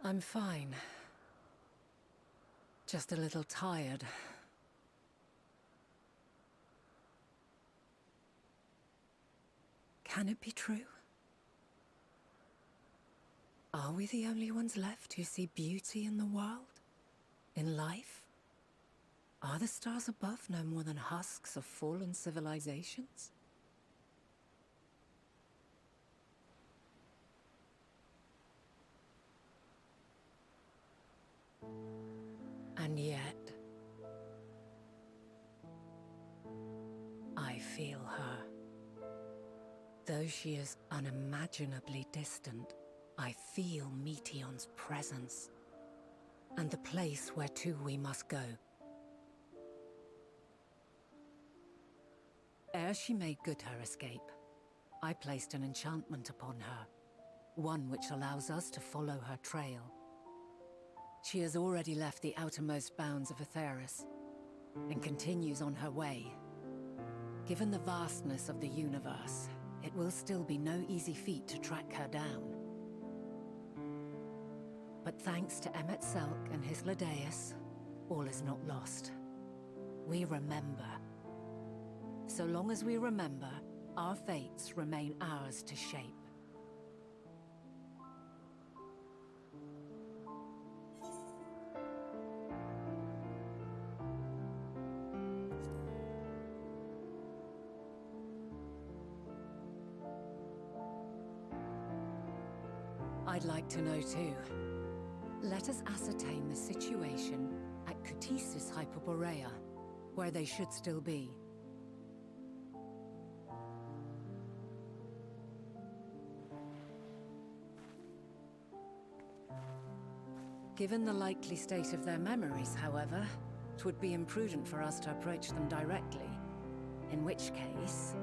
I'm fine. Just a little tired. Can it be true? Are we the only ones left who see beauty in the world? In life? Are the stars above no more than husks of fallen civilizations? And yet... I feel her. Though she is unimaginably distant, I feel Meteion's presence. And the place where to we must go. Ere she made good her escape, I placed an enchantment upon her. One which allows us to follow her trail. She has already left the outermost bounds of Aetheris, and continues on her way. Given the vastness of the universe, it will still be no easy feat to track her down. But thanks to Emmet Selk and his Ladeus, all is not lost. We remember. So long as we remember, our fates remain ours to shape. I'd like to know too. Let us ascertain the situation at Cutisis Hyperborea, where they should still be. Given the likely state of their memories, however, it would be imprudent for us to approach them directly. In which case...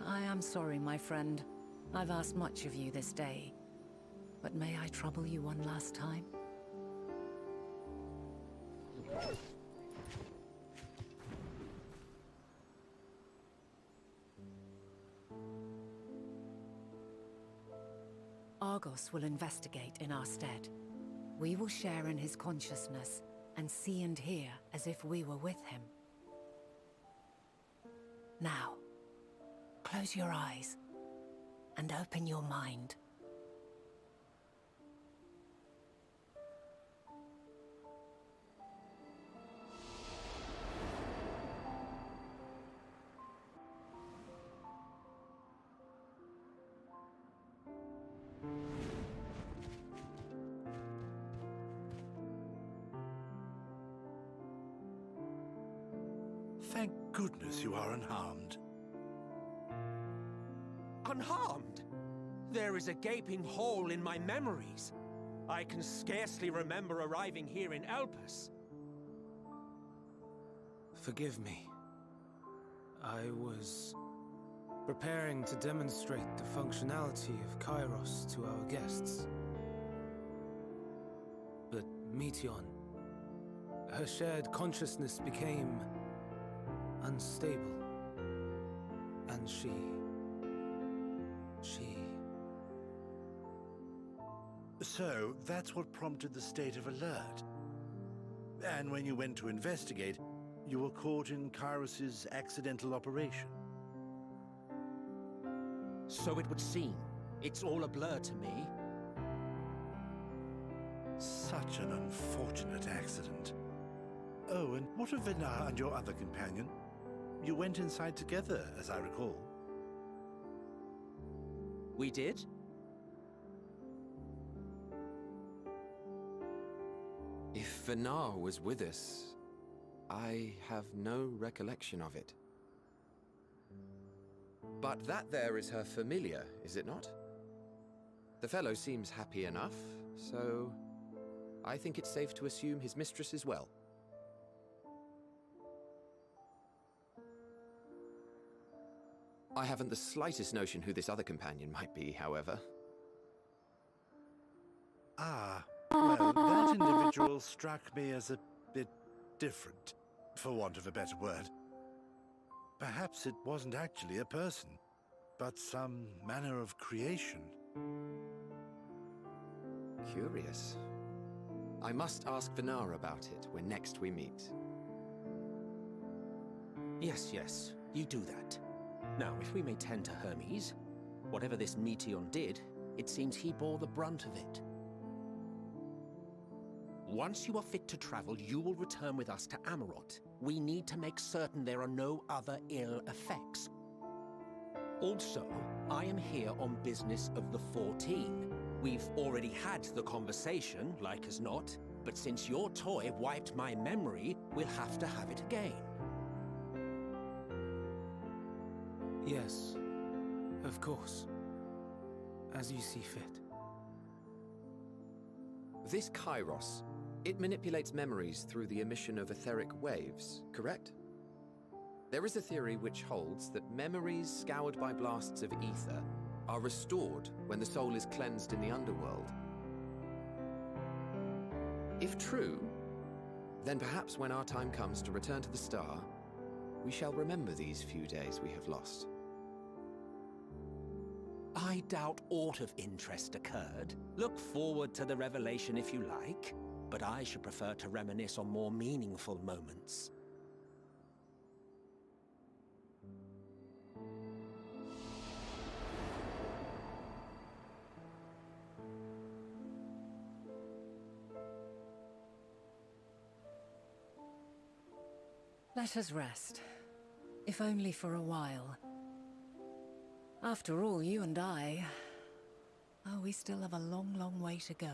I am sorry, my friend. I've asked much of you this day. But may I trouble you one last time? Argos will investigate in our stead. We will share in his consciousness and see and hear as if we were with him. Now, close your eyes and open your mind. Thank goodness you are unharmed. Unharmed? There is a gaping hole in my memories. I can scarcely remember arriving here in Elpis. Forgive me. I was preparing to demonstrate the functionality of Kairos to our guests. But Meteion, her shared consciousness became unstable, and she... So, that's what prompted the state of alert. And when you went to investigate, you were caught in Kairos's accidental operation. So it would seem. It's all a blur to me. Such an unfortunate accident. Oh, and what of Venar and your other companion? You went inside together, as I recall. We did? If Venar was with us, I have no recollection of it. But that there is her familiar, is it not? The fellow seems happy enough, so I think it's safe to assume his mistress is well. I haven't the slightest notion who this other companion might be, however. Ah, well, that individual struck me as a bit different, for want of a better word. Perhaps it wasn't actually a person, but some manner of creation. Curious. I must ask Venara about it when next we meet. Yes, you do that. Now, if we may tend to Hermes, whatever this Meteion did, it seems he bore the brunt of it. Once you are fit to travel, you will return with us to Amarot. We need to make certain there are no other ill effects. Also, I am here on business of the 14. We've already had the conversation, like as not, but since your toy wiped my memory, we'll have to have it again. Yes, of course. As you see fit. This Kairos, it manipulates memories through the emission of etheric waves, correct? There is a theory which holds that memories scoured by blasts of ether are restored when the soul is cleansed in the underworld. If true, then perhaps when our time comes to return to the star, we shall remember these few days we have lost. I doubt aught of interest occurred. Look forward to the revelation if you like, but I should prefer to reminisce on more meaningful moments. Let us rest, if only for a while. After all, you and I... Oh, we still have a long, long way to go.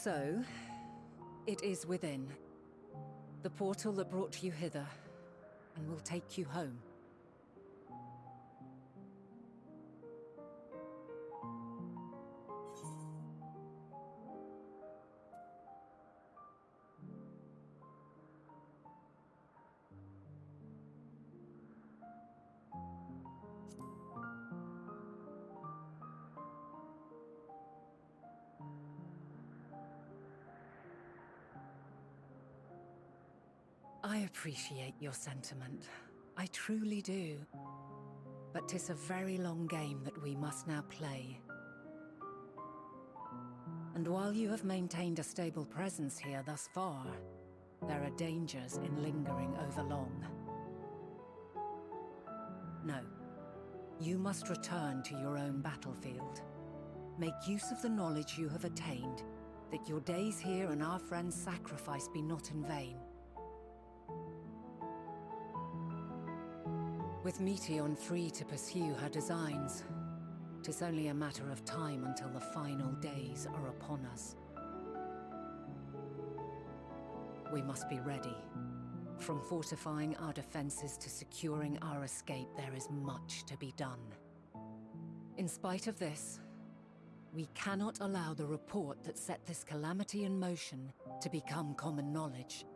So, it is within. The portal that brought you hither, and will take you home. I appreciate your sentiment. I truly do. But 'tis a very long game that we must now play. And while you have maintained a stable presence here thus far, there are dangers in lingering over long. No. You must return to your own battlefield. Make use of the knowledge you have attained, that your days here and our friends' sacrifice be not in vain. With Meteion free to pursue her designs, 'tis only a matter of time until the final days are upon us. We must be ready. From fortifying our defenses to securing our escape, there is much to be done. In spite of this, we cannot allow the report that set this calamity in motion to become common knowledge.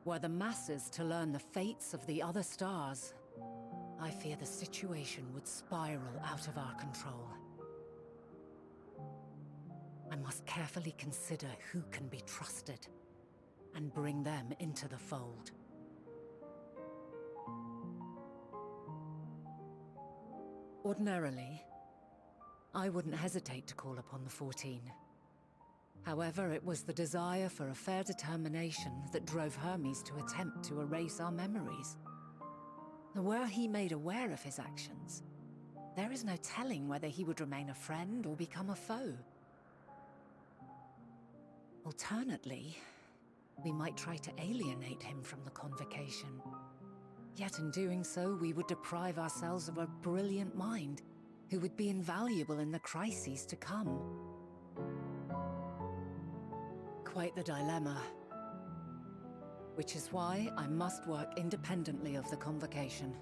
Were the masses to learn the fates of the other stars, I fear the situation would spiral out of our control. I must carefully consider who can be trusted, and bring them into the fold. Ordinarily, I wouldn't hesitate to call upon the 14. However, it was the desire for a fair determination that drove Hermes to attempt to erase our memories. Were he made aware of his actions, there is no telling whether he would remain a friend or become a foe. Alternately, we might try to alienate him from the convocation. Yet in doing so, we would deprive ourselves of a brilliant mind who would be invaluable in the crises to come. Quite the dilemma. Which is why I must work independently of the convocation.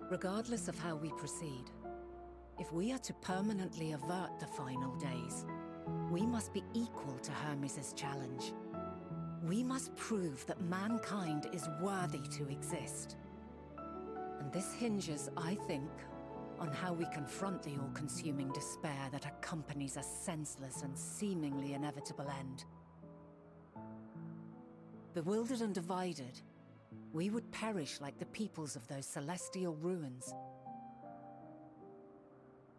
Regardless of how we proceed, if we are to permanently avert the final days, we must be equal to Hermes' challenge. We must prove that mankind is worthy to exist. And this hinges, I think, on how we confront the all-consuming despair that accompanies a senseless and seemingly inevitable end. Bewildered and divided, we would perish like the peoples of those celestial ruins.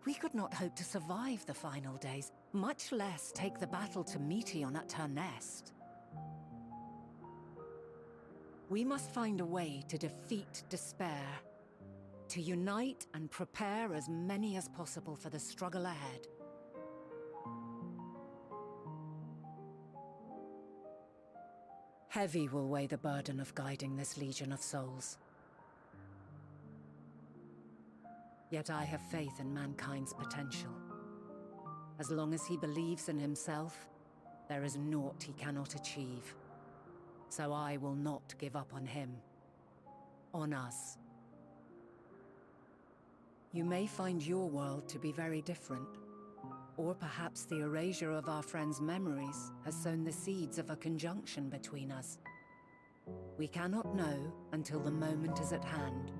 We could not hope to survive the final days, much less take the battle to Meteion at her nest. We must find a way to defeat despair, to unite and prepare as many as possible for the struggle ahead. Heavy will weigh the burden of guiding this legion of souls. Yet I have faith in mankind's potential. As long as he believes in himself, there is naught he cannot achieve. So I will not give up on him. On us. You may find your world to be very different. Or perhaps the erasure of our friends' memories has sown the seeds of a conjunction between us. We cannot know until the moment is at hand.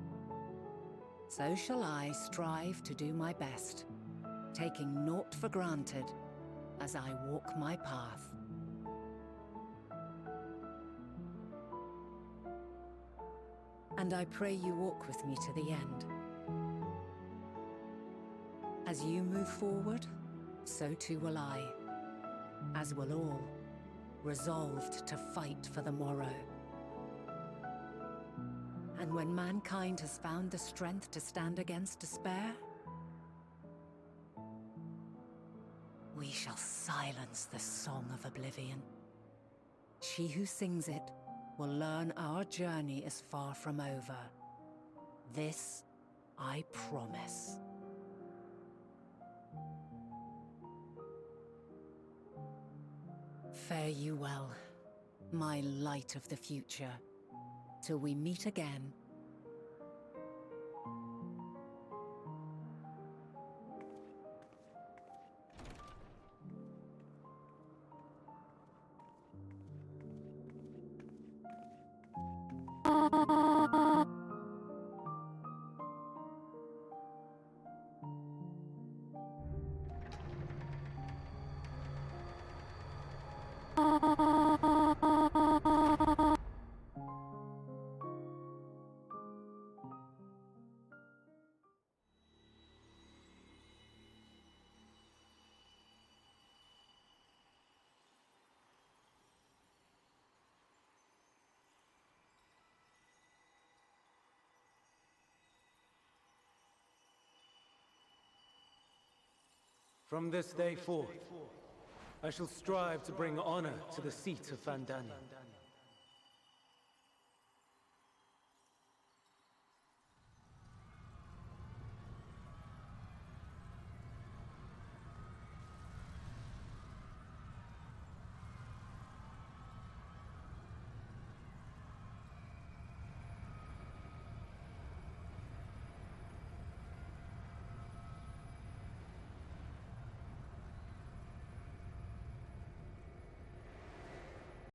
So shall I strive to do my best, taking naught for granted as I walk my path. And I pray you walk with me to the end. As you move forward, so too will I, as will all, resolved to fight for the morrow. And when mankind has found the strength to stand against despair, we shall silence the song of oblivion. She who sings it will learn our journey is far from over. This I promise. Fare you well, my light of the future. Till we meet again. From this day forth, I shall strive to bring honor to the seat of Vandani.